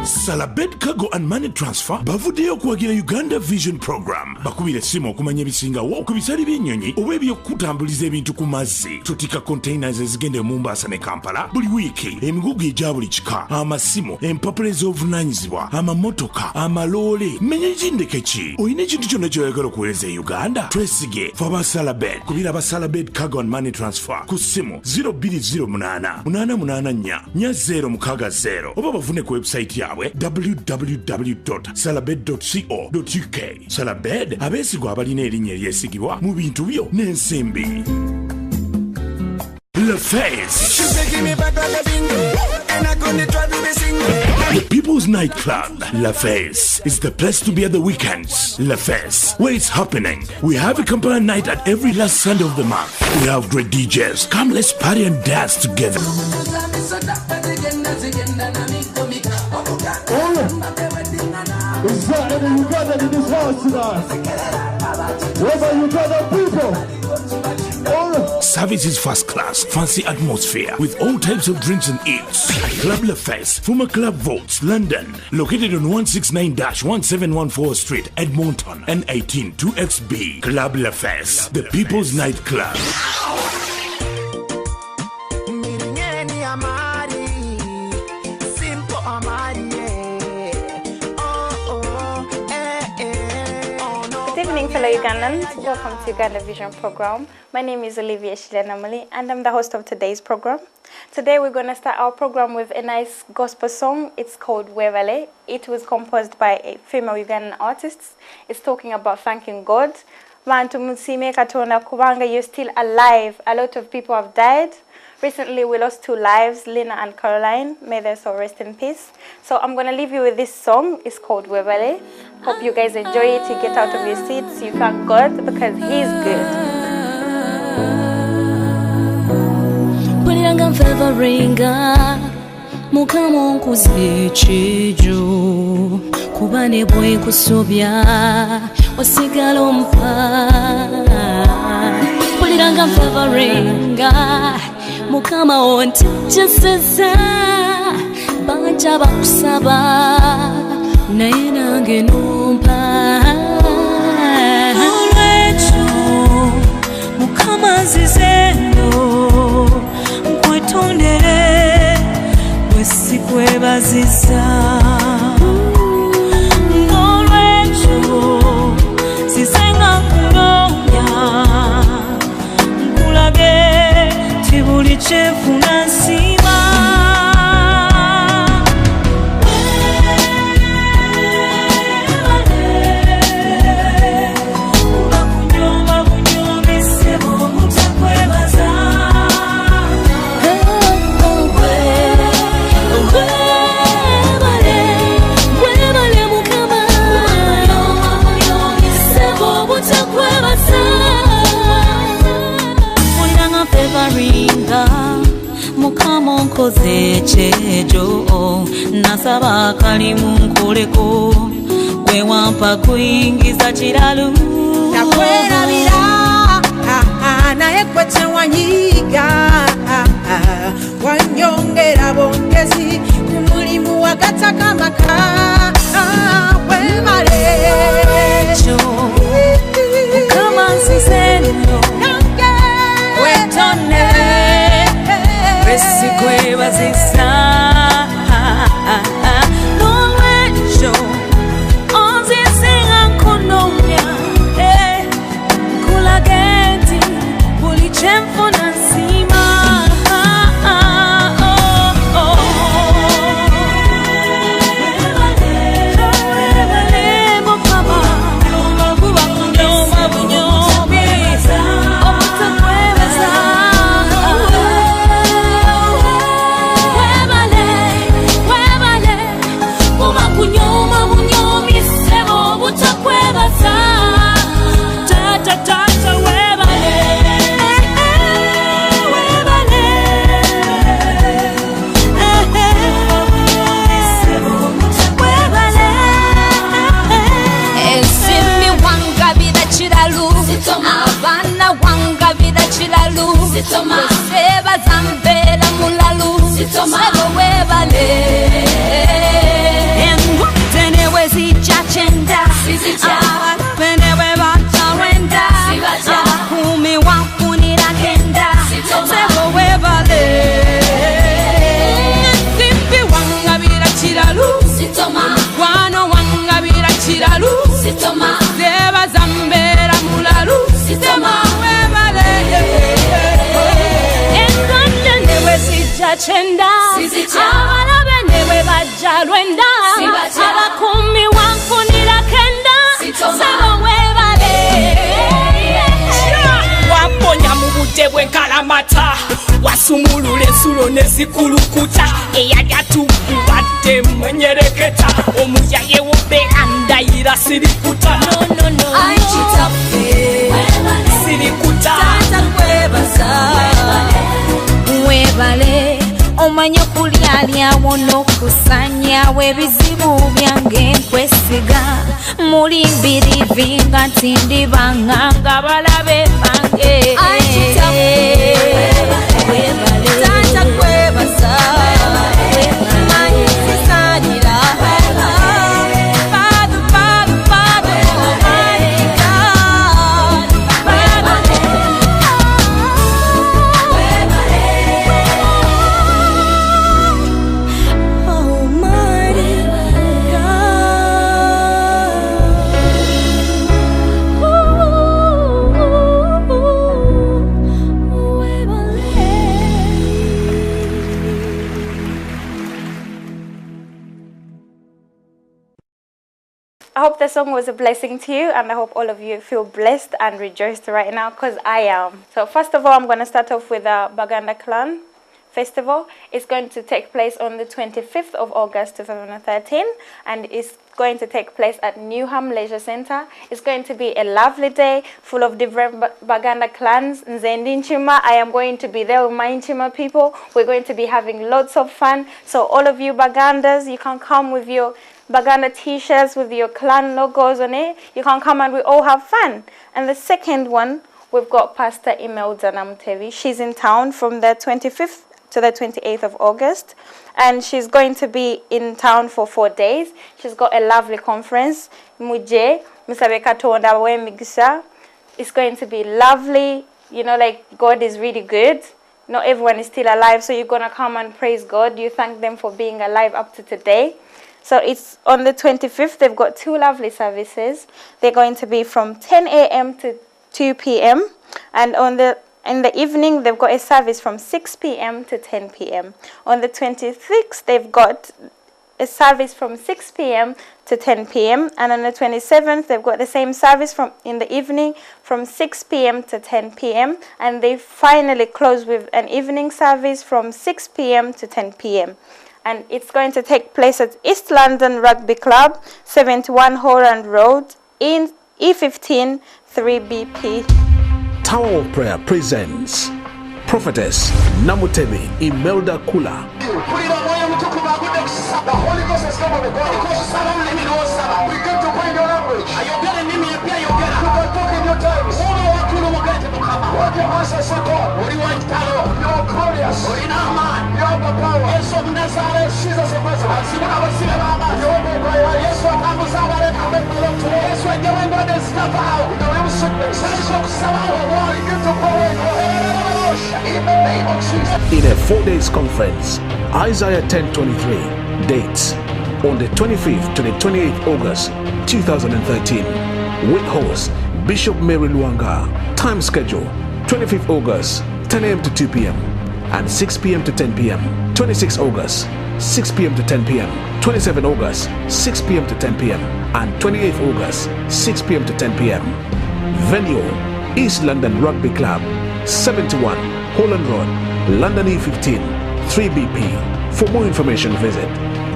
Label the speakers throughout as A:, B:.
A: Salabed Cargo and Money Transfer bavuddeyo okuwagira Uganda Vision Program. Bakubira simu okumanya ebisingawo ku bisale by'ennyonyi oba ebyokutambuliza ebintu ku mazzi. Tutika containers ezigenda mu Mombasa ne Kampala buli wiiki, emigugu egya buli kika, amasimu, empapula ez'obuvunaanyizibwa, amamotoka, amaloole. Menya ekindeke ki? Olina ekintu kyonna ky'oyagala okuweereza e Uganda? Twesige fe aba Salabed. Kubira aba Salabed Cargo and Money Transfer ku ssimu 0208 884 4060 oba bavune ku website yaabwe www.salabed.co.uk. Salabed abeesigwa abalina erinnya eryesigibwa mu bintu byo n'ensimbi. The People's Nightclub, La Face, is the place to be at the weekends. La Face, where it's happening. We have a Kampala night at every last Sunday of the month. We have great DJs. Come, let's party and dance together.
B: Is there any Uganda in this house tonight? Where you Uganda people?
A: Service is first class, fancy atmosphere with all types of drinks and eats. Club La Feste, former Club Vaults, London, located on 169-1714 Street, Edmonton, N18 2XB. Club La Feste, the People's Nightclub.
C: Hello Ugandans, welcome to Uganda Vision Program. My name is Olivia Shilenamali and I'm the host of today's program. Today we're going to start our program with a nice gospel song. It's called Wevale. It was composed by a female Ugandan artist. It's talking about thanking God. Bantu musime katonda kubanga, you're still alive. A lot of people have died. Recently we lost 2 lives, Lina and Caroline. May their soul rest in peace. So I'm going to leave you with this song. It's called Wevale. Hope you guys enjoy it. You get out of your seats. You thank God because He's good.
D: Buliranga favoringa mukama nkuzikiju kubane bwe kusobya osigala ompa. Buliranga favoringa mukama onticheseza banja bakusaba naye nange numpa. Olwekyo mukama nzizeno nkwetondere bwesikwebaziza. Olwekyo sisenga nkunonya nkulage tibuli kyenfuna nsima. Mukama onkoze kyejo nasaba kalimu nkoleko gwe wampa kuyingiza kiralu nakwerabira naye gwe tewanyiga wanyongera bongezi ku mulimu wagatakamaka webale kyo mukama nsizeno wetone besikwebaziza. Nolwekyo onzisinga nkunomya kulage nti buli kyenfuna nsima. Seba zambela mulalu sebo webale abalabe bwe batalwenda abakumi wanfunira kenda sebo webale simbi wangabira kiralu mukwano wangabira kiralu zeba zambera mulalu sema webale enganda newe sijja chenda abalabe newe bajja lwenda abakumi wanfunira kenda sebo webale waponya mu budde bw'enkalamata wasumulula ensulo ne zikulukuta eyali atugubadde mwenyereketa omuyaye wobeera ndayira sirikuta sirikuta webale omanye okulyalyawo n'okusanyawo ebizibu byange nkwesiga muli mbirivi nga nti ndibanga nga balabe bange
C: I hope the song was a blessing to you, and I hope all of you feel blessed and rejoiced right now, because I am. So first of all, I'm going to start off with the Baganda Clan Festival. It's going to take place on the 25th of August 2013, and it's going to take place at Newham Leisure Centre. It's going to be a lovely day full of different Baganda clans. Nzendi Nchima, I am going to be there with my Nchima people. We're going to be having lots of fun. So all of you Bagandas, you can come with your Baganda t-shirts with your clan logos on it. You can come and we all have fun. And the second one, we've got Pastor Imelda Namutevi. She's in town from the 25th to the 28th of August. And she's going to be in town for 4 days. She's got a lovely conference. Muje, Musabeka Tonda Migisa. It's going to be lovely. You know, like God is really good. Not everyone is still alive. So you're going to come and praise God. You thank them for being alive up to today. So it's on the 25th. They've got 2 lovely services. They're going to be from 10 a.m. to 2 p.m. And in the evening, they've got a service from 6 p.m. to 10 p.m. On the 26th, they've got a service from 6 p.m. to 10 p.m. And on the 27th, they've got the same service in the evening from 6 p.m. to 10 p.m. And they finally close with an evening service from 6 p.m. to 10 p.m. And it's going to take place at East London Rugby Club, 71 Holland Road, in E15 3BP.
E: Tower of Prayer presents Prophetess Namutebi Imelda Kula.
B: The Holy Ghost has come on the body. We get to bring your language. You can talk in your tongues. What your answer say, God? You're glorious. You're the power. Jesus of Nazareth. You're the prayer. Yes, what I'm going to make me look to. Yes, what you're going to step out. The real sickness. We get to pray. In the name of Jesus.
E: In a 4 days conference, Isaiah 10:23. Dates on the 25th to the 28th August 2013. With host Bishop Mary Luanga. Time schedule 25th August 10 a.m. to 2 p.m. and 6 p.m. to 10 p.m. 26th August 6 p.m. to 10 p.m. 27th August 6 p.m. to 10 p.m. and 28th August 6 p.m. to 10 p.m. Venue East London Rugby Club, 71 Holland Road, London E15 3BP. For more information, visit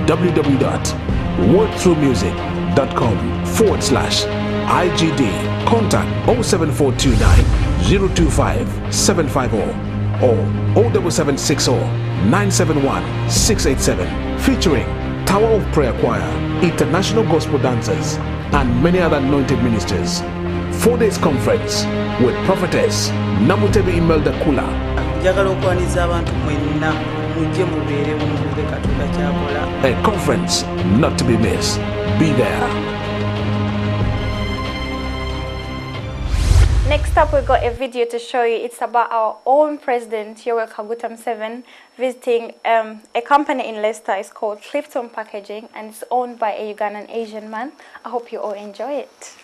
E: www.wordthroughmusic.com/IGD. Contact 07429 025 750 or 07760 971 687. Featuring Tower of Prayer Choir, International Gospel Dancers, and many other anointed ministers. 4 days conference with Prophetess Namutebi Imelda Kula. A conference not to be missed. Be there.
C: Next up, we got a video to show you. It's about our own president, Yoweri Museveni, visiting a company in Leicester. It's called Clifton Packaging, and it's owned by a Ugandan Asian man. I hope you all enjoy it.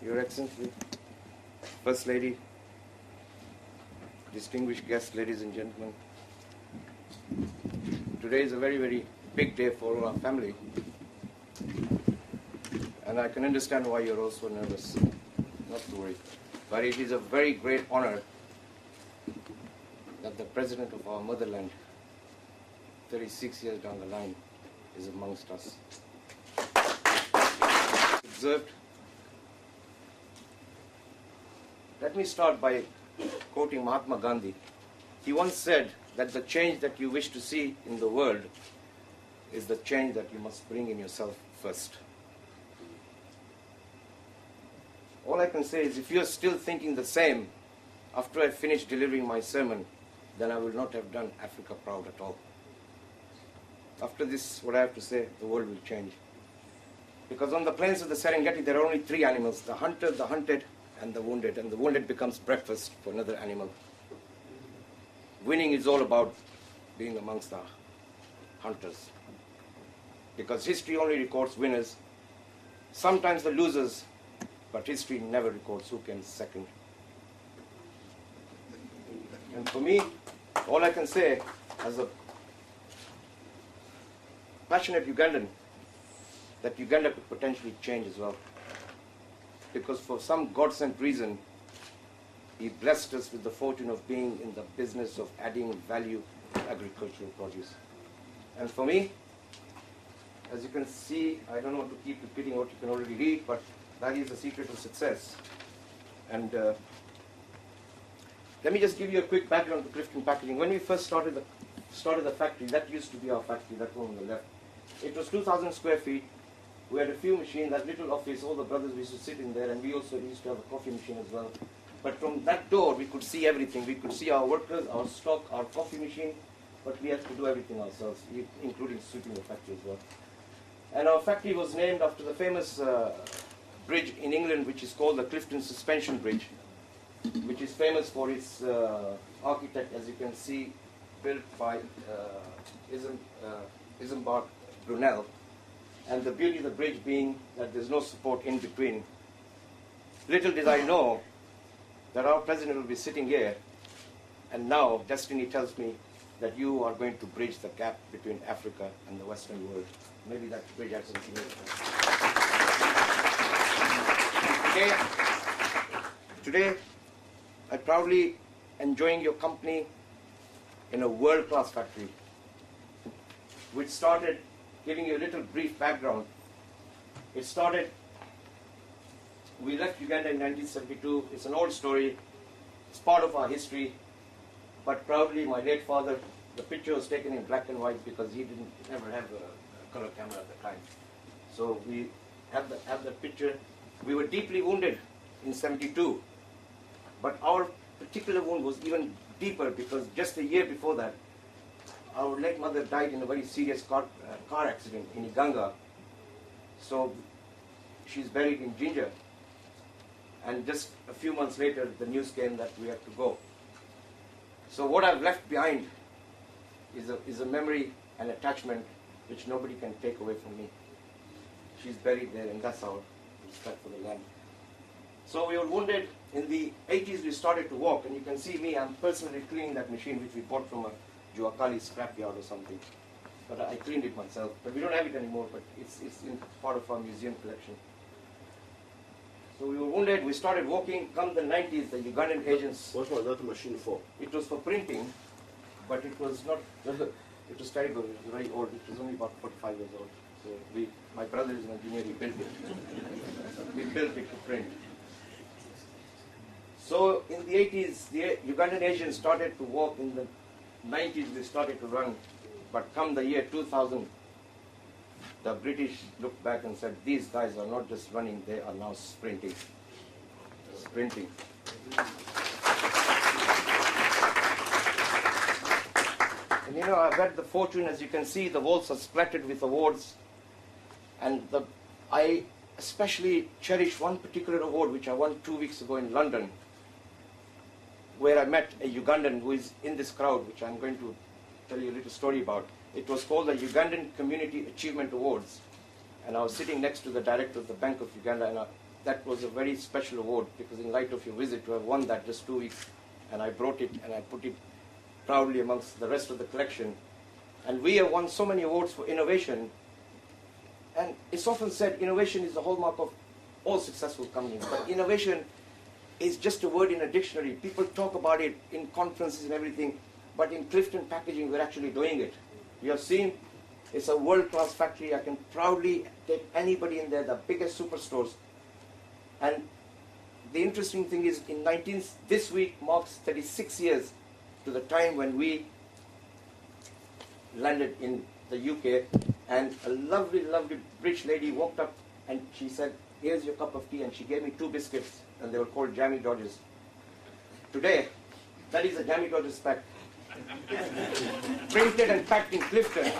F: Your Excellency, First Lady, distinguished guests, ladies and gentlemen, today is a very, very big day for our family, and I can understand why you're also nervous, not to worry, but it is a very great honor that the President of our motherland, 36 years down the line, is amongst us. Observed. Let me start by quoting Mahatma Gandhi. He once said that the change that you wish to see in the world is the change that you must bring in yourself first. All I can say is if you're still thinking the same after I finish delivering my sermon, then I will not have done Africa proud at all. After this, what I have to say, the world will change. Because on the plains of the Serengeti, there are only three animals, the hunter, the hunted, and the wounded becomes breakfast for another animal. Winning is all about being amongst the hunters. Because history only records winners, sometimes the losers, but history never records who came second. And for me, all I can say as a passionate Ugandan, that Uganda could potentially change as well. Because for some God-sent reason, He blessed us with the fortune of being in the business of adding value to agricultural produce. And for me, as you can see, I don't want to keep repeating what you can already read, but that is the secret of success. And let me just give you a quick background to Clifton Packaging. When we first started the factory, that used to be our factory, that one on the left. It was 2,000 square feet. We had a few machines, that little office, all the brothers used to sit in there, and we also used to have a coffee machine as well. But from that door, we could see everything. We could see our workers, our stock, our coffee machine, but we had to do everything ourselves, including sweeping the factory as well. And our factory was named after the famous bridge in England, which is called the Clifton Suspension Bridge, which is famous for its architect, as you can see, built by Isambard Brunel. And the beauty of the bridge being that there's no support in between. Little did I know that our president will be sitting here, and now destiny tells me that you are going to bridge the gap between Africa and the Western world. Maybe that bridge has something to do. Today, I'm proudly enjoying your company in a world-class factory, which started, giving you a little brief background. It started, we left Uganda in 1972. It's an old story. It's part of our history. But proudly, my late father, the picture was taken in black and white because he didn't ever have a color camera at the time. So we have the picture. We were deeply wounded in 72. But our particular wound was even deeper because just a year before that, our late mother died in a very serious car accident in Uganda. So she's buried in Ginger. And just a few months later, the news came that we had to go. So what I've left behind is a memory and attachment which nobody can take away from me. She's buried there, and that's our respect for the land. So we were wounded. In the 80s, we started to walk, and you can see me, I'm personally cleaning that machine which we bought from a Juakali scrapyard or something. But I cleaned it myself. But we don't have it anymore, but it's in part of our museum collection. So we were wounded, we started walking. Come the 90s, the Ugandan agents...
G: What was that machine for?
F: It was for printing, but it was not... It was terrible, it was very old. It was only about 45 years old. So my brother is an engineer, he built it. We built it to print. So in the 80s, the Ugandan agents started to walk. In the 90s, they started to run. But come the year 2000, the British looked back and said, these guys are not just running, they are now sprinting. Sprinting. And you know, I've had the fortune, as you can see, the walls are splattered with awards. And I especially cherish one particular award which I won 2 weeks ago in London, where I met a Ugandan who is in this crowd, which I'm going to tell you a little story about. It was called the Ugandan Community Achievement Awards. And I was sitting next to the director of the Bank of Uganda, and that was a very special award, because in light of your visit, to have won that just 2 weeks, and I brought it and I put it proudly amongst the rest of the collection. And we have won so many awards for innovation. And it's often said innovation is the hallmark of all successful companies. But innovation is just a word in a dictionary. People talk about it in conferences and everything, but in Clifton Packaging, we're actually doing it. You have seen, it's a world-class factory. I can proudly take anybody in there, the biggest superstores. And the interesting thing is, this week marks 36 years to the time when we landed in the UK, and a lovely, lovely British lady walked up and she said, here's your cup of tea, and she gave me 2 biscuits, and they were called Jammy Dodgers. Today, that is a Jammy Dodgers pack. Printed and packed in Clifton.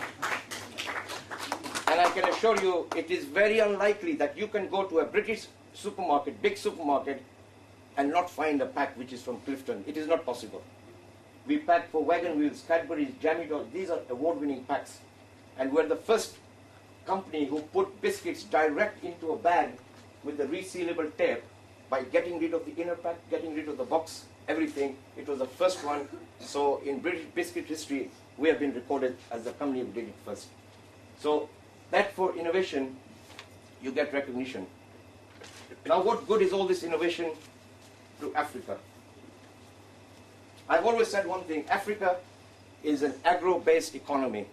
F: And I can assure you, it is very unlikely that you can go to a British supermarket, big supermarket, and not find a pack which is from Clifton. It is not possible. We pack for wagon wheels, Cadbury's, Jammy Dodgers. These are award-winning packs. And we're the first company who put biscuits direct into a bag with the resealable tape by getting rid of the inner pack, getting rid of the box, everything. It was the first one. So in British biscuit history, we have been recorded as the company who did it first. So that for innovation, you get recognition. Now what good is all this innovation to Africa? I've always said one thing, Africa is an agro-based economy.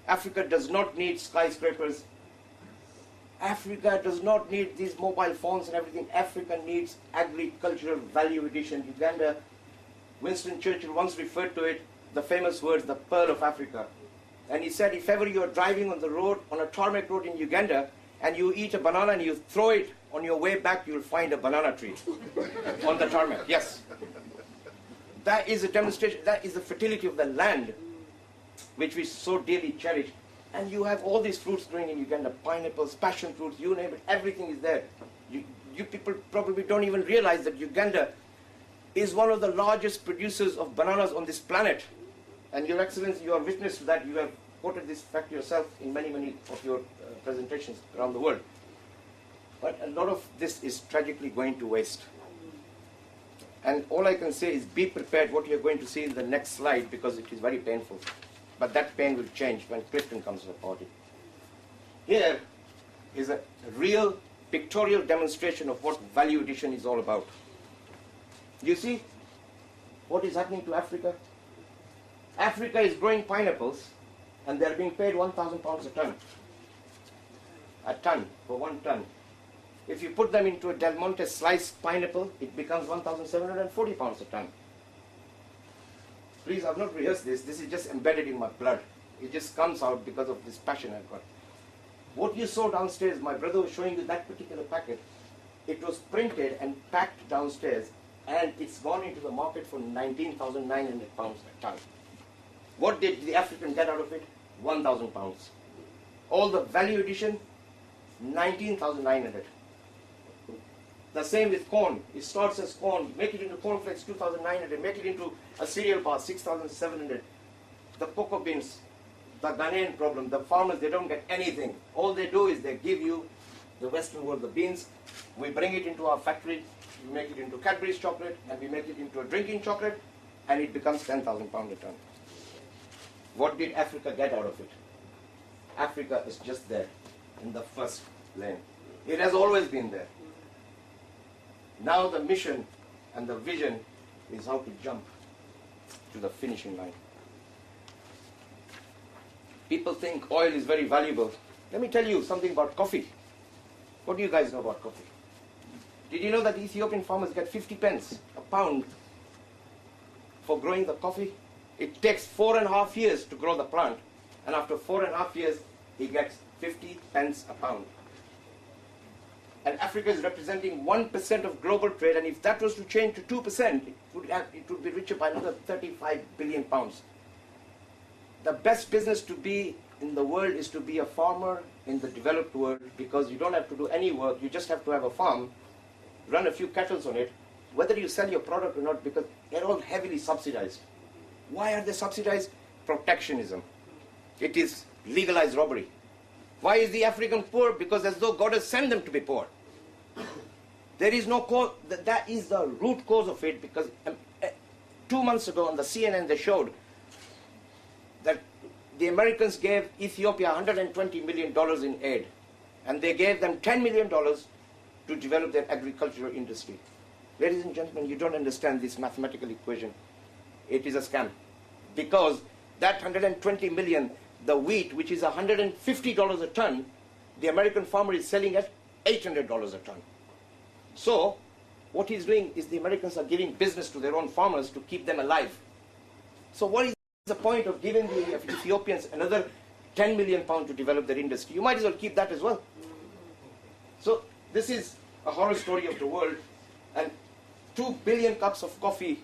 F: Africa does not need skyscrapers. Africa does not need these mobile phones and everything. Africa needs agricultural value addition. Uganda, Winston Churchill once referred to it, the famous words, the pearl of Africa. And he said, if ever you're driving on the road, on a tarmac road in Uganda, and you eat a banana and you throw it, on your way back you'll find a banana tree on the tarmac. Yes. That is a demonstration, that is the fertility of the land, which we so dearly cherish. And you have all these fruits growing in Uganda, pineapples, passion fruits, you name it, everything is there. You people probably don't even realize that Uganda is one of the largest producers of bananas on this planet. And Your Excellency, you are witness to that. You have quoted this fact yourself in many, many of your presentations around the world. But a lot of this is tragically going to waste. And all I can say is be prepared what you're going to see in the next slide, because it is very painful. But that pain will change when Clifton comes to the party. Here is a real pictorial demonstration of what value addition is all about. You see what is happening to Africa? Africa is growing pineapples, and they're being paid 1,000 pounds a ton. A ton, for 1 ton. If you put them into a Del Monte sliced pineapple, it becomes 1,740 pounds a ton. Please, I've not rehearsed this. This is just embedded in my blood. It just comes out because of this passion I've got. What you saw downstairs, my brother was showing you that particular packet. It was printed and packed downstairs, and it's gone into the market for 19,900 pounds a ton. What did the African get out of it? 1,000 pounds. All the value addition, 19,900. The same with corn. It starts as corn, make it into cornflakes 2,900, make it into a cereal bar 6,700. The cocoa beans, the Ghanaian problem, the farmers, they don't get anything. All they do is they give you, the Western world, the beans. We bring it into our factory, we make it into Cadbury's chocolate, and we make it into a drinking chocolate, and it becomes 10,000 pounds a ton. What did Africa get out of it? Africa is just there in the first lane. It has always been there. Now the mission and the vision is how to jump to the finishing line. People think oil is very valuable. Let me tell you something about coffee. What do you guys know about coffee? Did you know that Ethiopian farmers get 50 pence a pound for growing the coffee? It takes 4.5 years to grow the plant, and after 4.5 years, he gets 50 pence a pound. And Africa is representing 1% of global trade, and if that was to change to 2%, it would be richer by another 35 billion pounds. The best business to be in the world is to be a farmer in the developed world, because you don't have to do any work, you just have to have a farm, run a few cattle on it, whether you sell your product or not, because they're all heavily subsidized. Why are they subsidized? Protectionism. It is legalized robbery. Why is the African poor? Because as though God has sent them to be poor. There is no cause, that is the root cause of it, because 2 months ago on the CNN they showed that the Americans gave Ethiopia $120 million in aid, and they gave them $10 million to develop their agricultural industry. Ladies and gentlemen, you don't understand this mathematical equation. It is a scam. Because that 120 million, the wheat, which is $150 a ton, the American farmer is selling at $800 a ton. So, what he's doing is the Americans are giving business to their own farmers to keep them alive. So what is the point of giving the Ethiopians another 10 million pounds to develop their industry? You might as well keep that as well. So this is a horror story of the world, and 2 billion cups of coffee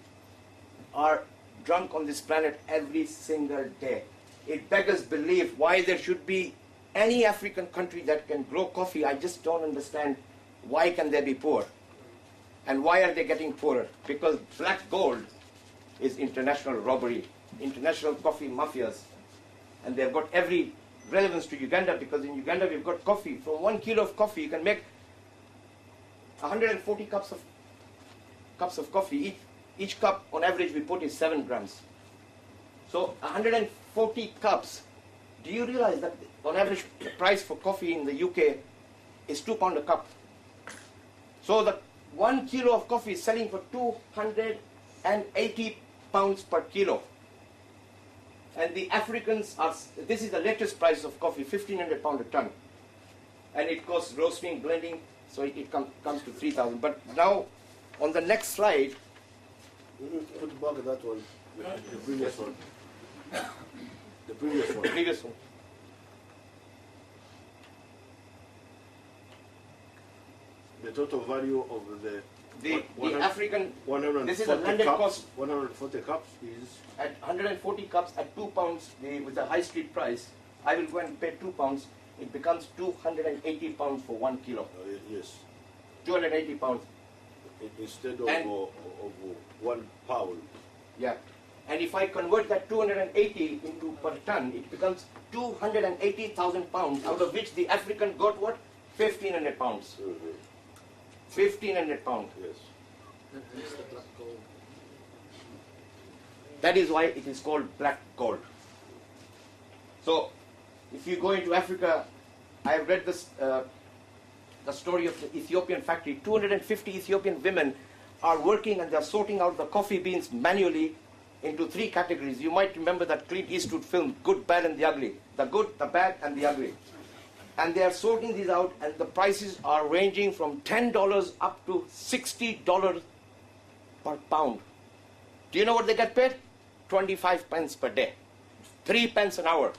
F: are drunk on this planet every single day. It beggars belief why there should be any African country that can grow coffee. I just don't understand why can they be poor, and why are they getting poorer? Because black gold is international robbery, international coffee mafias, and they've got every relevance to Uganda, because in Uganda we've got coffee. From 1 kilo of coffee you can make 140 cups of coffee. Each cup on average we put is 7 grams. So 140 cups. Do you realize that on average price for coffee in the UK is £2 a cup? So the 1 kilo of coffee is selling for 280 pounds per kilo. And the Africans are, this is the latest price of coffee, £1,500 a ton. And it costs roasting, blending, so it comes to 3,000. But now, on the next slide,
E: Put back that one, the previous one. The previous one.
F: the previous one.
E: The total value of the
F: African,
E: 140
F: this is a landed
E: cups,
F: cost
E: 140 cups is
F: at 140 cups at £2, with the high street price. I will go and pay £2. It becomes £280 for 1 kilo.
E: yes,
F: 280 pounds.
E: instead of
F: And-
E: 1 pound.
F: Yeah. And if I convert that 280 into per ton, it becomes 280,000 pounds, out of which the African got what? 1,500 pounds. 1,500 pounds.
E: Yes.
F: That is why it is called black gold. So, if you go into Africa, I have read this, the story of the Ethiopian factory. 250 Ethiopian women are working, and they are sorting out the coffee beans manually into 3 categories. You might remember that Clint Eastwood film, Good, Bad and the Ugly. The good, the bad and the ugly. And they are sorting these out, and the prices are ranging from $10 up to $60 per pound. Do you know what they get paid? 25 pence per day. 3 pence an hour.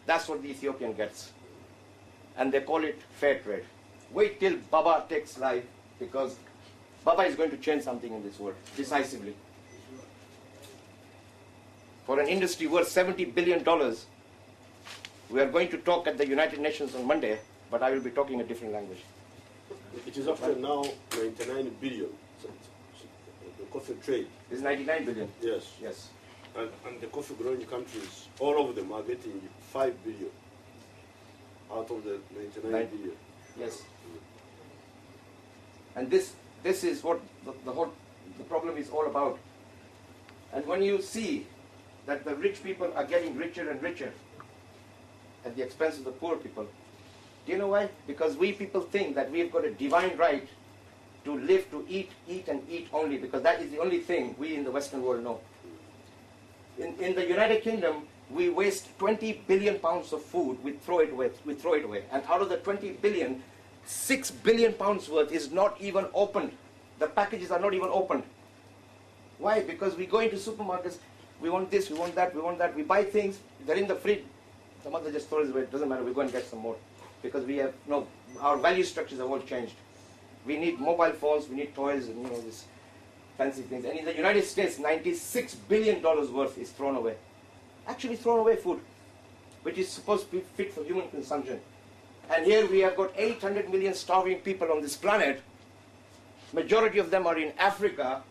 F: That's what the Ethiopian gets. And they call it fair trade. Wait till Baba takes life, because Baba is going to change something in this world, decisively. For an industry worth $70 billion, we are going to talk at the United Nations on Monday, but I will be talking a different language.
G: It is up to now 99 billion. So the coffee trade.
F: It's 99 billion.
G: Yes.
F: Yes.
G: And the coffee growing countries, all of them are getting 5 billion out of the 99 billion.
F: Yes. And this is what the problem is all about. And when you see that the rich people are getting richer and richer at the expense of the poor people, do you know why? Because we people think that we've got a divine right to live, to eat and eat only, because that is the only thing we in the Western world know. In the United Kingdom, we waste 20 billion pounds of food, we throw it away. And out of the 20 billion, 6 billion pounds worth is not even opened. The packages are not even opened. Why? Because we go into supermarkets, we want this, we want that, we buy things, they're in the fridge, the mother just throws it away, it doesn't matter, we go and get some more. Because we have, our value structures have all changed. We need mobile phones, we need toys, and these fancy things. And in the United States, $96 billion worth is thrown away. Actually thrown away food, which is supposed to be fit for human consumption. And here we have got 800 million starving people on this planet. Majority of them are in Africa.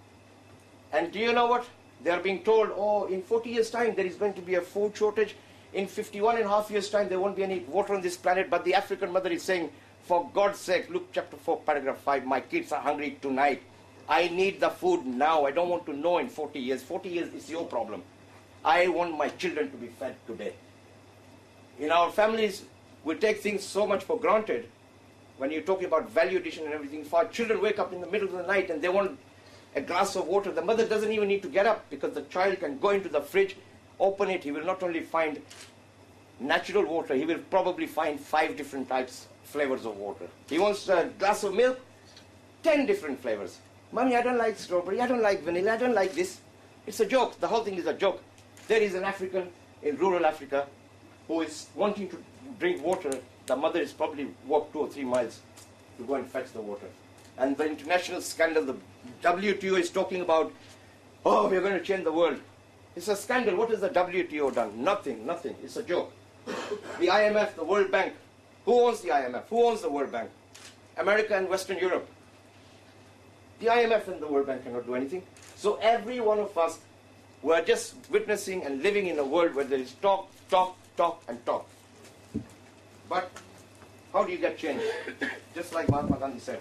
F: And do you know what? They are being told, oh, in 40 years' time, there is going to be a food shortage. In 51.5 years' time, there won't be any water on this planet. But the African mother is saying, for God's sake, Luke chapter 4, paragraph 5, my kids are hungry tonight. I need the food now. I don't want to know in 40 years. 40 years is your problem. I want my children to be fed today. In our families, we take things so much for granted. When you're talking about value addition and everything, if our children wake up in the middle of the night and they want a glass of water, the mother doesn't even need to get up, because the child can go into the fridge, open it. He will not only find natural water, he will probably find 5 different types, flavors of water. He wants a glass of milk, 10 different flavors. Mommy, I don't like strawberry, I don't like vanilla, I don't like this. It's a joke. The whole thing is a joke. There is an African in rural Africa who is wanting to drink water. The mother is probably walked 2 or 3 miles to go and fetch the water. And the international scandal, the WTO is talking about, oh, we're going to change the world. It's a scandal. What has the WTO done? Nothing, nothing. It's a joke. The IMF, the World Bank. Who owns the IMF? Who owns the World Bank? America and Western Europe. The IMF and the World Bank cannot do anything. So every one of us, we're just witnessing and living in a world where there is talk, talk, talk, and talk. But how do you get change? Just like Mahatma Gandhi said,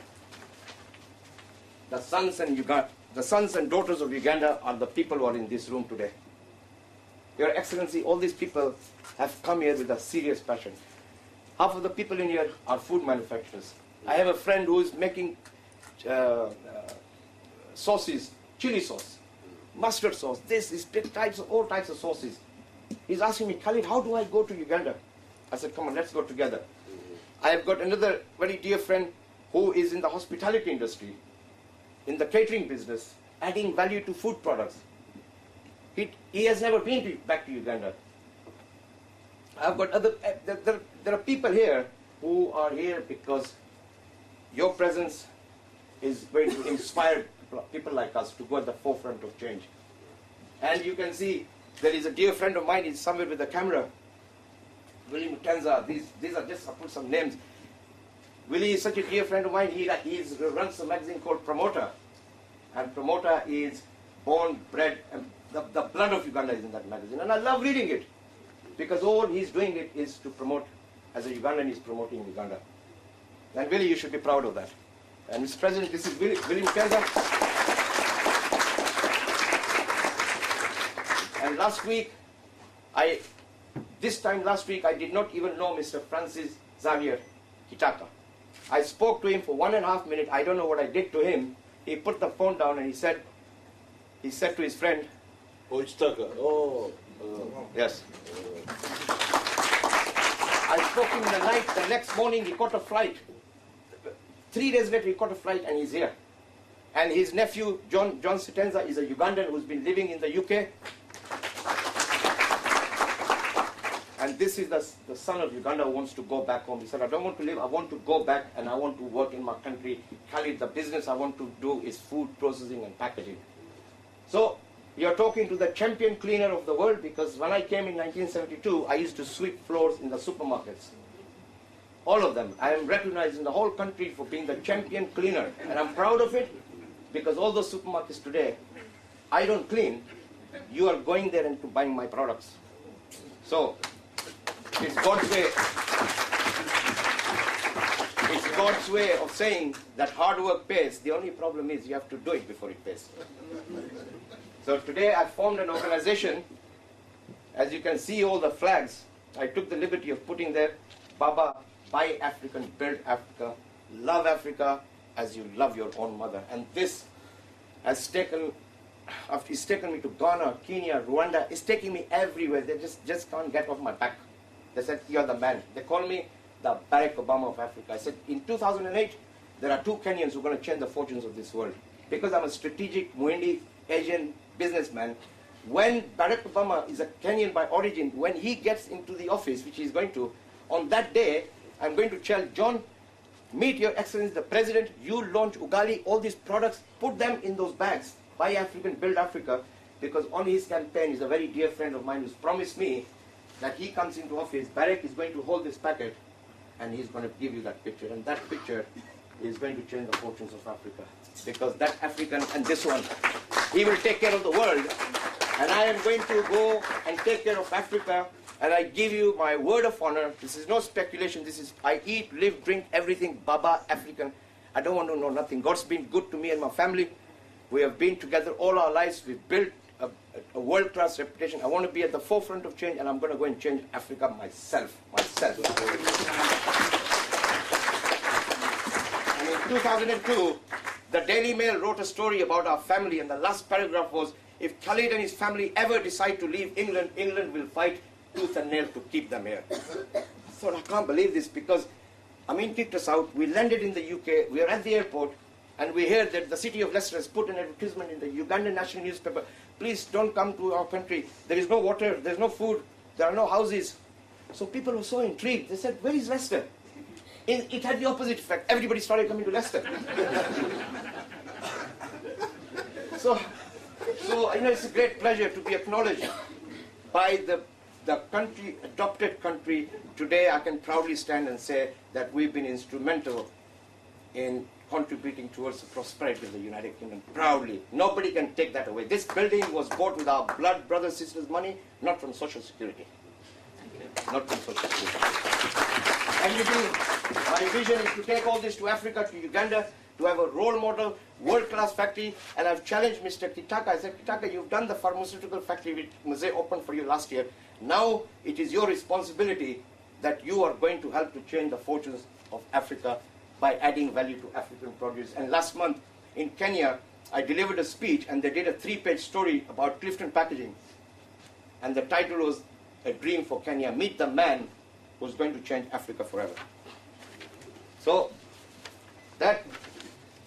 F: the sons and daughters of Uganda are the people who are in this room today. Your Excellency, all these people have come here with a serious passion. Half of the people in here are food manufacturers. I have a friend who is making sauces, chili sauce, mustard sauce, all types of sauces. He's asking me, Khalid, how do I go to Uganda? I said, come on, let's go together. I have got another very dear friend who is in the hospitality industry, in the catering business, adding value to food products. He has never been back to Uganda. I've got other, there are people here who are here because your presence is going to inspire people like us to go at the forefront of change. And you can see there is a dear friend of mine, he's somewhere with a camera, Willie Mutenza. These are just, I put some names. Willie is such a dear friend of mine. He runs a magazine called Promoter. And Promoter is born, bred, and the blood of Uganda is in that magazine. And I love reading it, because all he's doing it is to promote, as a Ugandan, he's promoting Uganda. And Willie, you should be proud of that. And Mr. President, this is Willie Mutenza. And last week, last week, I did not even know Mr. Francis Xavier Kitaka. I spoke to him for 1.5 minutes. I don't know what I did to him. He put the phone down and he said to his friend,
G: Oh, Kitaka. Oh.
F: Yes. I spoke to him in the night. The next morning, he caught a flight. 3 days later, he caught a flight and he's here. And his nephew, John Sitenza, is a Ugandan who's been living in the UK. And this is the son of Uganda who wants to go back home. He said, I don't want to live, I want to go back and I want to work in my country. Khalid, the business I want to do is food processing and packaging. So, you're talking to the champion cleaner of the world, because when I came in 1972, I used to sweep floors in the supermarkets. all of them. I am recognized in the whole country for being the champion cleaner, and I'm proud of it, because all those supermarkets today, I don't clean, you are going there and buying my products. So, it's God's way. It's God's way of saying that hard work pays. The only problem is you have to do it before it pays. So today I formed an organization. As you can see all the flags, I took the liberty of putting there, Baba, buy African, build Africa, love Africa as you love your own mother. And this has taken, it's taken me to Ghana, Kenya, Rwanda. It's taking me everywhere. They just can't get off my back. They said, you're the man. They call me the Barack Obama of Africa. I said, in 2008, there are 2 Kenyans who are going to change the fortunes of this world. Because I'm a strategic Mwindi Asian businessman, when Barack Obama is a Kenyan by origin, when he gets into the office, which he's going to, on that day, I'm going to tell John, meet your Excellency the President, you launch Ugali, all these products, put them in those bags, buy African, build Africa, because on his campaign, he's a very dear friend of mine who's promised me that he comes into office, Barack is going to hold this packet, and he's going to give you that picture, and that picture is going to change the fortunes of Africa. Because that African and this one, he will take care of the world, and I am going to go and take care of Africa, and I give you my word of honor. This is no speculation. This is, I eat, live, drink, everything, Baba, African. I don't want to know nothing. God's been good to me and my family. We have been together all our lives. We've built a world-class reputation. I want to be at the forefront of change, and I'm going to go and change Africa myself. And in 2002, the Daily Mail wrote a story about our family, and the last paragraph was, if Khalid and his family ever decide to leave England, England will fight tooth and nail to keep them here. I thought, I can't believe this, because Amin kicked us out. We landed in the UK, we are at the airport, and we hear that the city of Leicester has put an advertisement in the Ugandan national newspaper, please don't come to our country. There is no water, there is no food, there are no houses. So people were so intrigued. They said, where is Leicester? It had the opposite effect. Everybody started coming to Leicester. So it's a great pleasure to be acknowledged by the country, adopted country. Today I can proudly stand and say that we've been instrumental in contributing towards the prosperity of the United Kingdom. Proudly. Nobody can take that away. This building was bought with our blood, brothers, sisters' money, not from Social Security. Not from Social Security. Everything, my vision is to take all this to Africa, to Uganda, to have a role model, world-class factory, and I've challenged Mr. Kitaka. I said, Kitaka, you've done the pharmaceutical factory which Museveni opened for you last year. Now it is your responsibility that you are going to help to change the fortunes of Africa by adding value to African produce. And last month in Kenya, I delivered a speech, and they did a 3-page story about Clifton Packaging. And the title was A Dream for Kenya, Meet the Man who's going to change Africa forever. So that,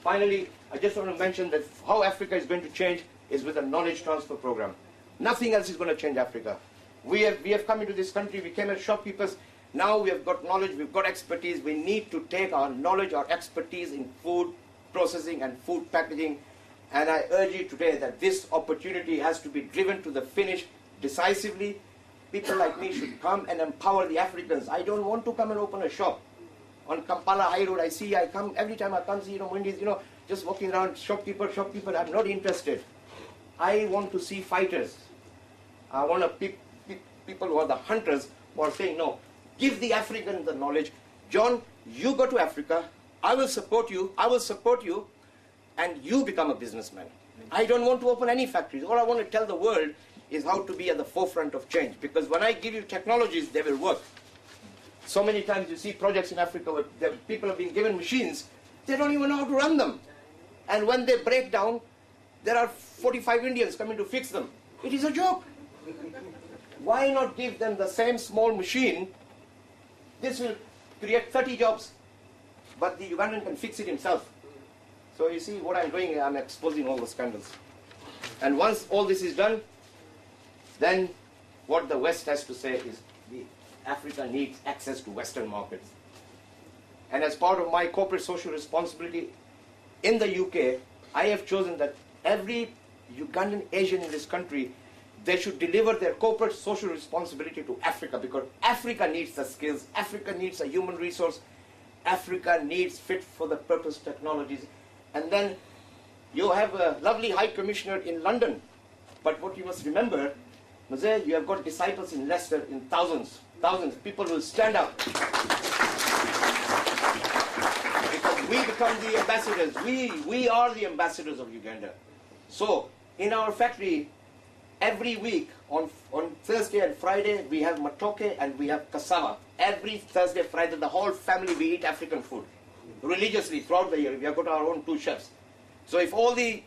F: finally, I just want to mention that how Africa is going to change is with a knowledge transfer program. Nothing else is going to change Africa. We have come into this country, we came as shopkeepers. Now we have got knowledge, we've got expertise. We need to take our knowledge, our expertise in food processing and food packaging. And I urge you today that this opportunity has to be driven to the finish decisively. People like me should come and empower the Africans. I don't want to come and open a shop on Kampala High Road. Every time I come see, Wendy's, just walking around, shopkeeper, I'm not interested. I want to see fighters. I want people who are the hunters who are saying, no, give the African the knowledge. John, you go to Africa, I will support you, and you become a businessman. I don't want to open any factories. All I want to tell the world is how to be at the forefront of change. Because when I give you technologies, they will work. So many times you see projects in Africa where people have been given machines, they don't even know how to run them. And when they break down, there are 45 Indians coming to fix them. It is a joke. Why not give them the same small machine? This will create 30 jobs, but the Ugandan can fix it himself. So you see what I'm doing, I'm exposing all the scandals. And once all this is done, then what the West has to say is Africa needs access to Western markets. And as part of my corporate social responsibility in the UK, I have chosen that every Ugandan Asian in this country they should deliver their corporate social responsibility to Africa, because Africa needs the skills, Africa needs a human resource, Africa needs fit for the purpose technologies. And then you have a lovely High Commissioner in London, but what you must remember, Mose, you have got disciples in Leicester in thousands. People will stand up. Because we become the ambassadors. We are the ambassadors of Uganda. So, in our factory, every week, on Thursday and Friday, we have matoke and we have cassava. Every Thursday, Friday, the whole family, we eat African food. Religiously, throughout the year. We have got our own 2 chefs. So if all the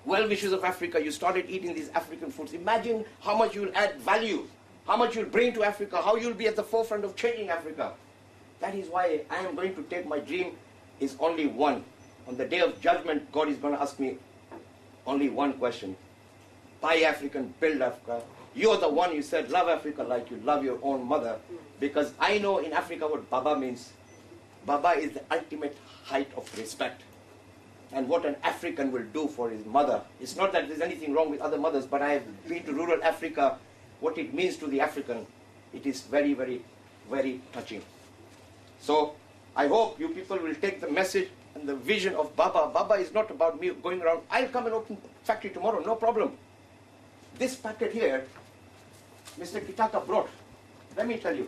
F: well-wishers of Africa, you started eating these African foods, imagine how much you'll add value, how much you'll bring to Africa, how you'll be at the forefront of changing Africa. That is why I am going to take my dream is only one. On the day of judgment, God is going to ask me only one question. Buy African, build Africa. You're the one, you said, love Africa like you love your own mother. Because I know in Africa what Baba means. Baba is the ultimate height of respect. And what an African will do for his mother. It's not that there's anything wrong with other mothers, but I have been to rural Africa. What it means to the African, it is very, very, very touching. So I hope you people will take the message and the vision of Baba. Baba is not about me going around. I'll come and open factory tomorrow, no problem. This packet here, Mr. Kitaka brought, let me tell you,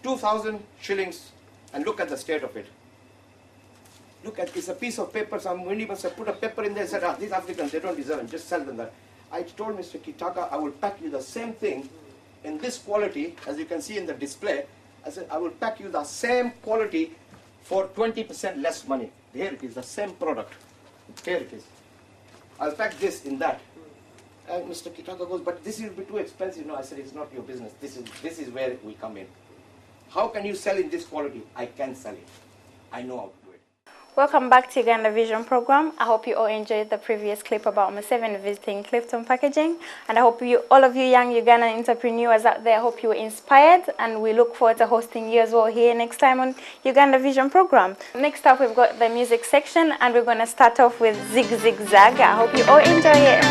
F: 2,000 shillings, and look at the state of it. Look at, it's a piece of paper, some Wendy must have put a paper in there and said, these Africans, they don't deserve it, just sell them that. I told Mr. Kitaka, I will pack you the same thing in this quality, as you can see in the display. I said, I will pack you the same quality for 20% less money. Here it is, the same product. Here it is. I'll pack this in that. And Mr. Kitaka goes, but this will be too expensive. No, I said, it's not your business. This is where we come in. How can you sell in this quality? I can sell it. I know how to do it.
C: Welcome back to Uganda Vision Program. I hope you all enjoyed the previous clip about Museveni visiting Clifton Packaging. And I hope all of you young Ugandan entrepreneurs out there, I hope you were inspired. And we look forward to hosting you as well here next time on Uganda Vision Program. Next up, we've got the music section. And we're going to start off with Zig Zig Zag. I hope you all enjoy it.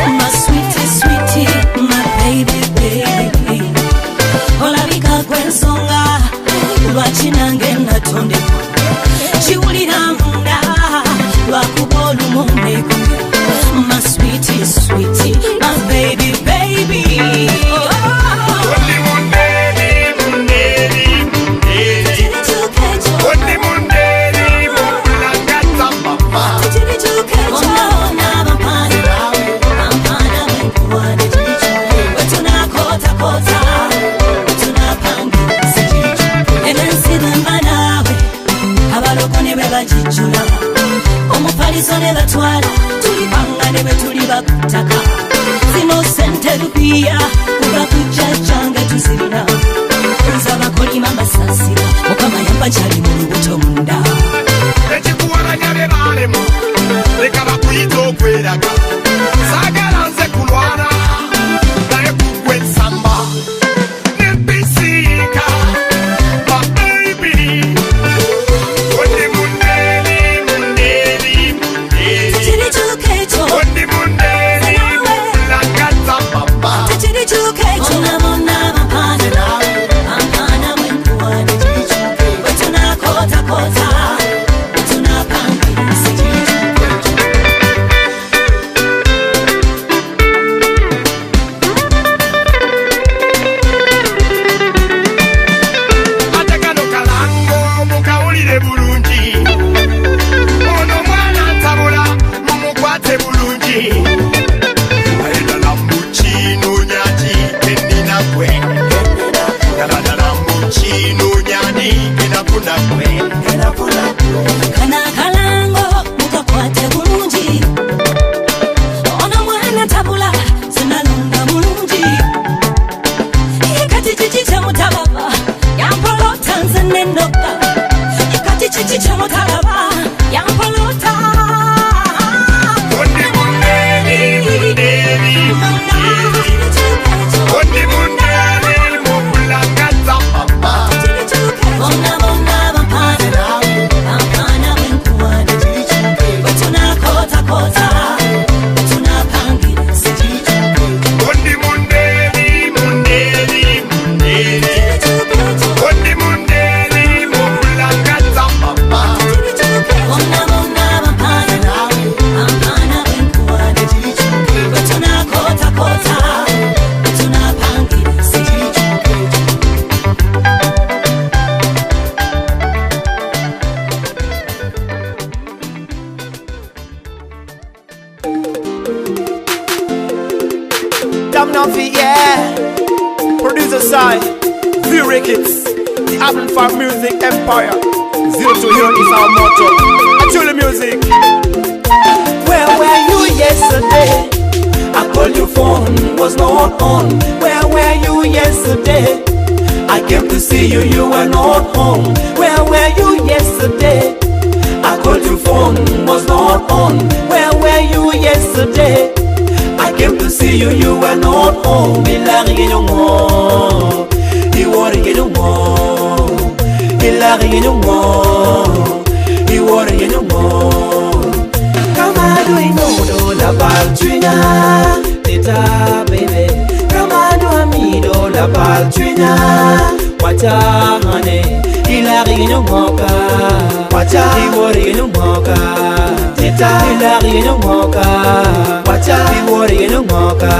H: My sweetie, sweetie, my baby, baby. Olabika gwensonga lwakinange natondebwa kiwulira munda lwakuba olumoneko. My sweetie, sweetie, my baby, baby. Omufaliso ne batwala tulipanga ne betuliba kutaka zino sente lupiya kuba kujjajjange tuzirina nsaba kolima masasira mukama yamba kyali mu lubuto munda
B: ekikuwalanya be baalemu leka bakuyita okweraga saagala nze kulwana naye kugwe ensamba nempisiika babebi
H: Mona,
I: Madame Nafi, yeah. Producer side, View Records, the album for music empire. 0 to hero is our motto. Actually music.
H: Where were you yesterday? I called your phone, was not on. Where were you yesterday? I came to see you, you were not home. Where were you yesterday? I called your phone, was not on. Where were you yesterday? I came to see you, you were not home. Ilari no more, Yoweri no more. Ilari no more, Yoweri no more. Come on, do you know la baltrina, teta baby. Come on, do amido la baltrina. Wacha honey, Ilari no moka. Wacha Yoweri no moka. Teta Ilari no moka. Wacha Yoweri no moka.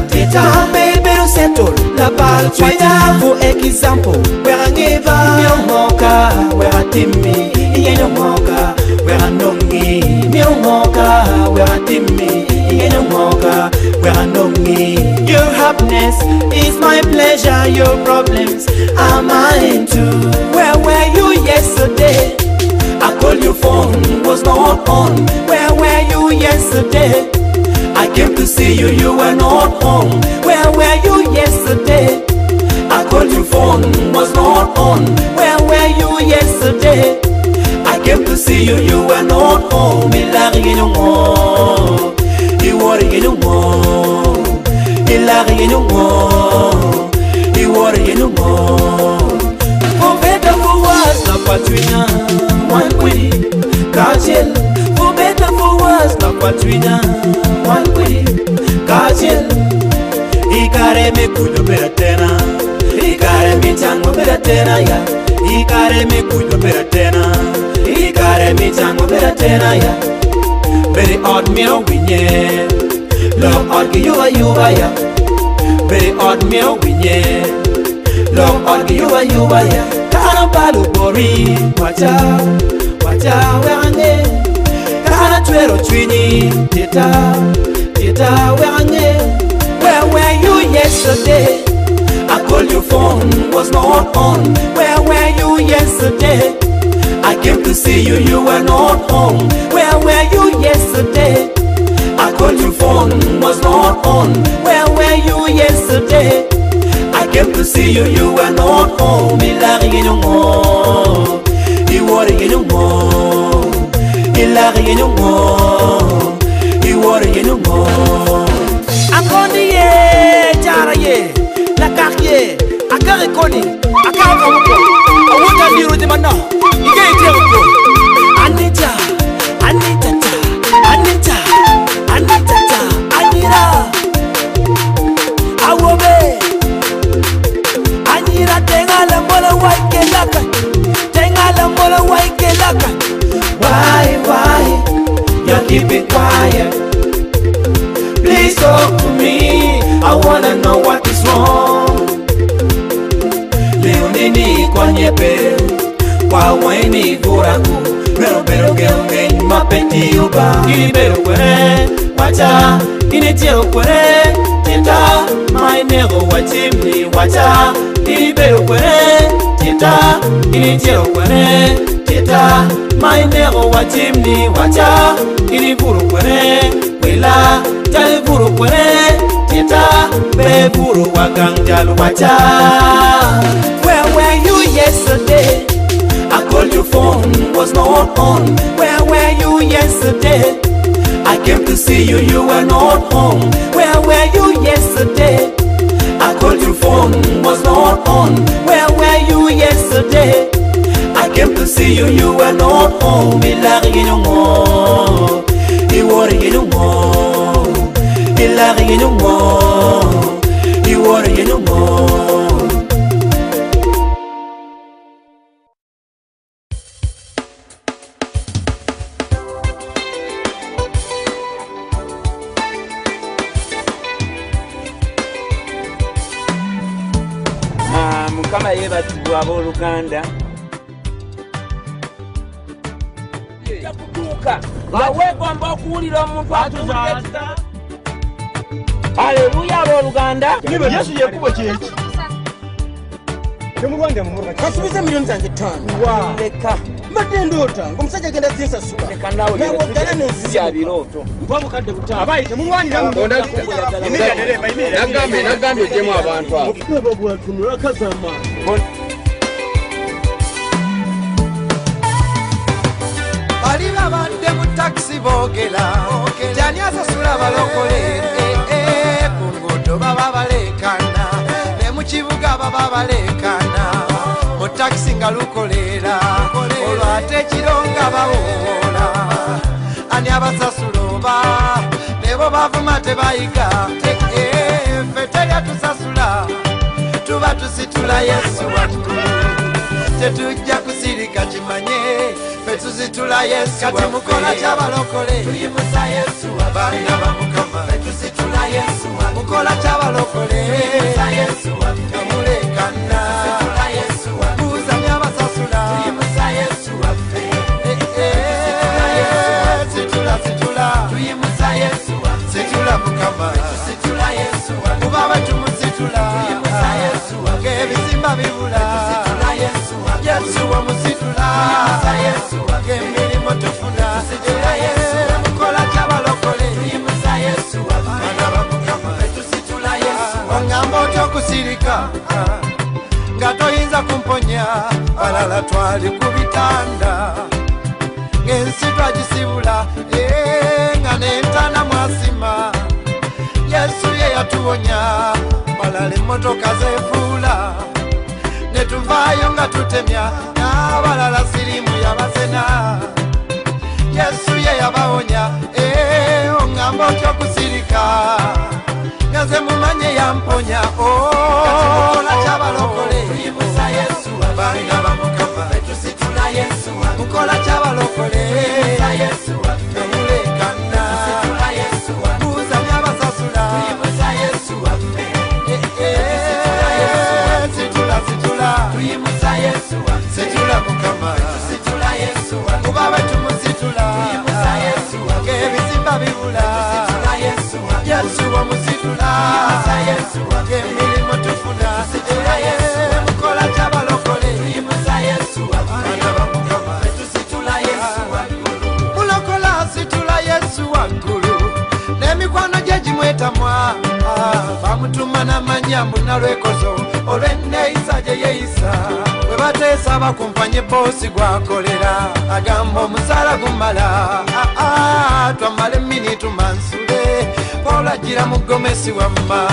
H: Teta baby no settle la baltrina. For example, where I give no moka, where I timmy, no moka, where I nongi, no moka, where I timmy, no moka, where I nongi. Your happiness is my pleasure, your problems are mine too. Where were you yesterday? I called your phone, was not on. Where were you yesterday? I came to see you, you were not home. Where were you yesterday? I called your phone, was not on. Where were you yesterday? I came to see you, you were not home. Ilari no more, Yoweri no more. Ilari no more, Yoweri no more. For better for worse, la patrina, one quiddy, Kajil. For better for worse, la patrina, one quiddy, Kajil. Ikare me kudo beratena, ikare me chango beratena ya, ikare me kudo beratena, ikare me chango beratena ya. Very odd me no winye, love odd you ya. Very odd me no winye, love odd you ya. Kana balu bori, wacha, wacha werange. Kana twero twini, teta werange. Where were you yesterday? I called your phone, was not on. Where were you yesterday? I came to see you, you were not home. Where were you yesterday? I called your phone, was not on. Where were you yesterday? I came to see you, you were not home. Ilari no more, Yoweri no more. Ilari no more, Yoweri no more.
I: Akondiye, jaraye, la carrière, akare koni, akare kamuko, awuta diru di mana, ige iteruko. Anita, Anita, Anita, Anita, Anira, awobe, Anira tenga la mola waike laka, tenga la mola waike laka.
H: Why, you're keeping quiet? Please talk to me, I wanna know what is wrong. Leo nini kwa nyepe, kwa weni buraku. Pero geonge mapeti uba. Ini pero kwere, wacha, ini tiro kwere. Tita, my nego wachimni, wacha. Ini pero kwere, tita, ini tiro kwere. Tita, my nego wachimni, wacha. Ini buru kwere, wila. Jale buru kwere, tita, be buru wakang jalu wacha.
I: Where were you yesterday?
H: I called your phone, was not on.
I: Where were you yesterday?
H: I came to see you, you were not home.
I: Where were you yesterday?
H: I called your phone, was not on.
I: Where were you yesterday?
H: I came to see you, you were not home. Ilari no more, Yoweri no more. Ilari no more, Yoweri no more.
J: Mukama yeba tugwabo Uganda yakutuka yawe kwamba okuwulira omuntu atuzaza Haleluya abooluganda.
I: Yesu yekuba kyeki. Temulwanda mumurwa. Kasubiza milioni zange 5. Leka. Mbadde ndoota ng'omusajja agenda zinsasula.
J: Leka nawe ya birooto.
I: Mpamvu kadde butamu. Abayi temulwanira mu.
F: Nagambye ogyemu abantu abo.
I: Okuba bwatunula kazama.
K: Bali babadde mu taxi boogera. Jani asasula balokole. Ku nguudo baba baleekana. Ne mu kibuga baba baleekana. Mu taxi nga lukolera. Olwo ate ekironga bawoola. Ani abasasula oba ne bo bavuma tebayiga. Ffe terya tusasula. Tuba tusitula Yesu waggulu. Tetujja kusirika kimanye. Ffe tuzitula Yesu kati mukola kyabalokole. Tuyimusa Yesu abaana bamukama. Ffe tuzitula Yesu mukola kyabalokole. Tuyimusa Yesu amulekana. Tuzitula Yesu buuza myabasasula. Tuyimusa Yesu waffe. Situla tuyimusa Yesu situla mukama. Situla Yesu kuba batumusitula. Tuyimusa Yesu ng'ebizimba bibula. Situla Yesu Yesu wamusitula. Tuyimusa Yesu ng'emirimu tufuna. Situla Yesu mukola kyabalokole. Tuyimusa Yesu abaana bamukama. Tusitula Yesu ongamba otya okusirika nga toyinza kumponya. Balala twali ku bitanda ng'ensi twagisibula nga n'entaana mwasima. Yesu ye yatuwonya. Balala emmotoka zeefuula ne tuvaayo nga tutemya. N'abalala sirimu yabasena. Yesu ye yabawonya. Ongamba otya okusirika nga nze mumanye yamponya. Kati mukola kyabalokole. Tuyimusa Yesu abaana bamukama. Tusitula Yesu mukola kyabalokole. Tuyimusa Yesu amulekana. Tusitula Yesu buuza myabasasula. Tuyimusa Yesu waffe. Situla tuyimusa Yesu situla mukama. Tusitula Yesu kuba betumusitula. Tuyimusa Yesu ng'ebizimba bibula. Tusitula Yesu Yesu wamusitula. Tuyimusa Yesu ng'emirimu tufuna. Tusitula Yesu mukola kyabalokole. Tuyimusa Yesu abaana bamukama. Tusitula Yesu waggulu. Mulokola situla Yesu waggulu. N'emikwano gye gimwetamwa. Bamutuma n'amanyambu nalwekozo olw'enneeyisa gye yeeyisa. Bwe bateesa bakumpanye boosi gwakolera. Agamba omusaala gumala. Twamala eminitu mansule. Olwagira mu gomesi wamma.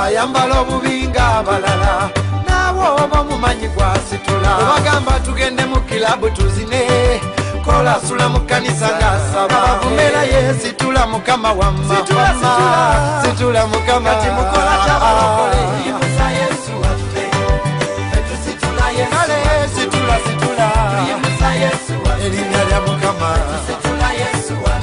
K: Ayambala obubi ng'abalala. Naawe oba omumanyi gwasitula. Bagamba tugende mu kilabu tuzine. Kola sula mu kanisa ng'asaba. Bavumera ye situla mukama wamma. Situla mukama. Kati mukola kyabalokole. Tuyimusa Yesu waffe. Tusitula Yesu. Kale situla. Tuyimusa Yesu waffe. Erinnya lya mukama. Tusitula Yesu waffe.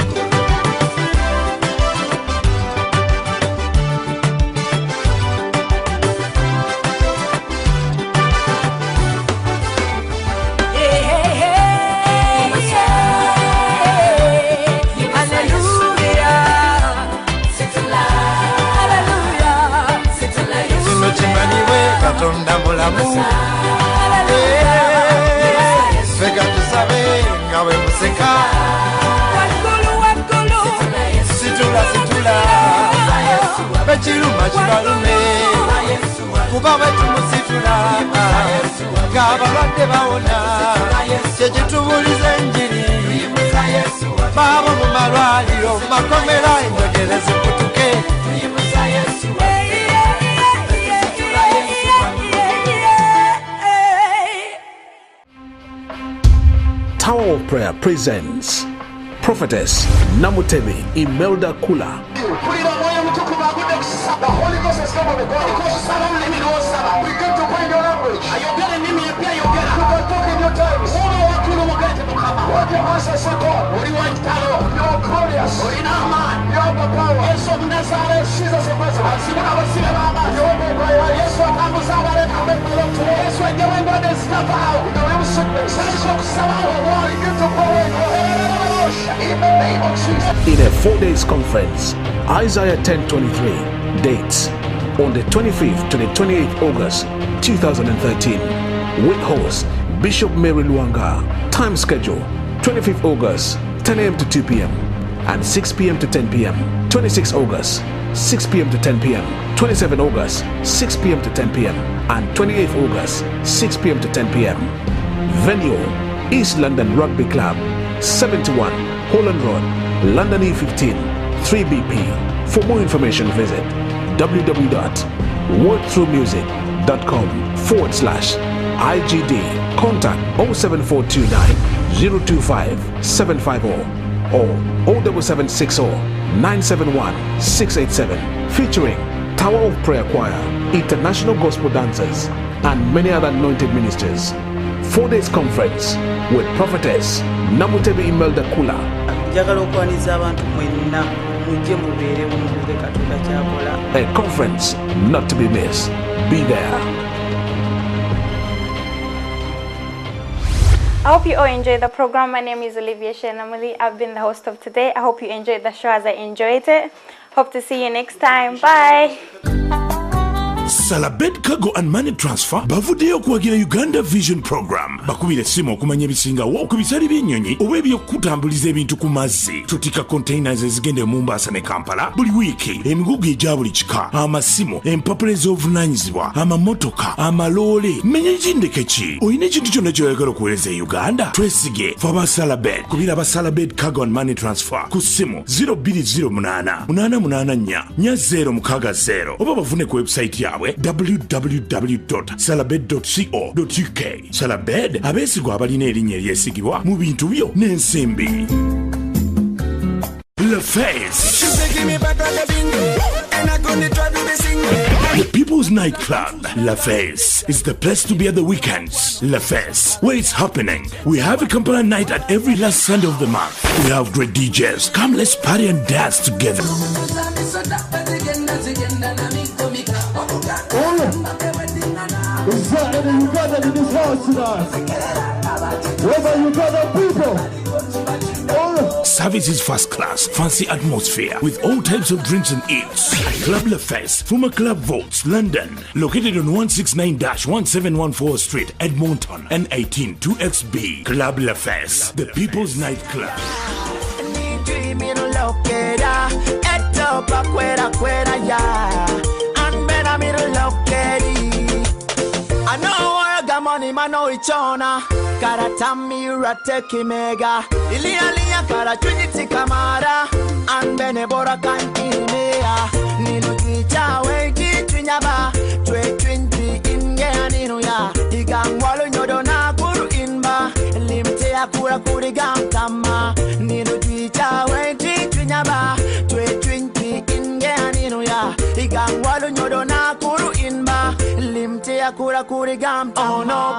K: Katonda mulamu. Fega tusabe nga we museka. Situla bekiruma kibalume. Kuba betumusitula ng'abalwadde bawona. Kyekitubuliza enjiri. Baabo mu malwaliro mu makomera enjogera zikutuke.
E: Tower of Prayer presents Prophetess Namutemi Imelda Kula.
B: The Holy Ghost has come on the God. We get to find your language. You can talk in your times. What your answer say God? You're glorious. You're the power. Jesus of Nazareth. You're the prayer. Yes, what I'm saying. Yes, what you're doing is not out. No sickness. You get to pray. In the name of Jesus.
E: In a 4-day conference, Isaiah 10:23, dates on the 25th to the 28th August 2013, with host Bishop Mary Luanga. Time schedule 25th August 10 a.m. to 2 p.m. and 6 p.m. to 10 p.m. 26 August 6 p.m. to 10 p.m. 27 August 6 p.m. to 10 p.m. and 28th August 6 p.m. to 10 p.m. Venue East London Rugby Club, 71 Holland Road, London E15 3BP. For more information visit www.wordthroughmusic.com/IGD. Contact 07429 025 750 or 07760 971 687. Featuring Tower of Prayer Choir, International Gospel Dancers, and many other anointed ministers. 4 days conference with Prophetess Namutebe Imelda Kula. A conference not to be missed. Be there.
C: I hope you all enjoyed the program. My name is Olivia Shenamuli. I've been the host of today. I hope you enjoyed the show as I enjoyed it. Hope to see you next time. Bye.
A: Salabed Cargo and Money Transfer bavudeyo kuwagira Uganda Vision Program bakubire simu okumanya ebisingawo ku bisale by'ennyonyi oba ebyokutambuliza ebintu ku mazzi tutika containers ezigenda Mombasa ne Kampala buli wiiki emigugu egya buli kika amasimu empapula ez'obuvunaanyizibwa amamotoka amaloole menya ekindeke ki olina ekintu kyonna kyoyagala okuweereza e Uganda twesige fe aba Salabed kubira aba Salabed Cargo and Money Transfer ku simu 0208 884 4060 oba bavune ku website yabwe www.salabed.co.uk. Salabed abeesigwa abalina erinnya eryesigibwa mu bintu byo n'ensimbi. The Face, the People's Nightclub. La Face is the place to be at the weekends. La Face, where it's happening. We have a Kampala night at every last Sunday of the month. We have great DJs. Come, let's party and dance together.
L: Is that any Uganda in this house tonight? Whether Uganda people.
A: Service is first class, fancy atmosphere with all types of drinks and eats. Club La Feste, former Club Vaults, London, located on 169-1714 Street, Edmonton, N18 2XB. Club La Feste, the People's Nightclub.
K: I know I got money, man, no ichona. Karatami rateki mega. Ilia kara trinity kamara. And benebora kantinea. Ninu kicha weki trinyaba. 20 inge ninu ya. Igangwalo nyodo na kuru inba. Limte ya kura kuri gamtama. Ninu kicha weki trinyaba. 20 inge ninu ya. Igangwalo nyodo na kuru inba. Limte ya kura kuri gamtama. Oh no.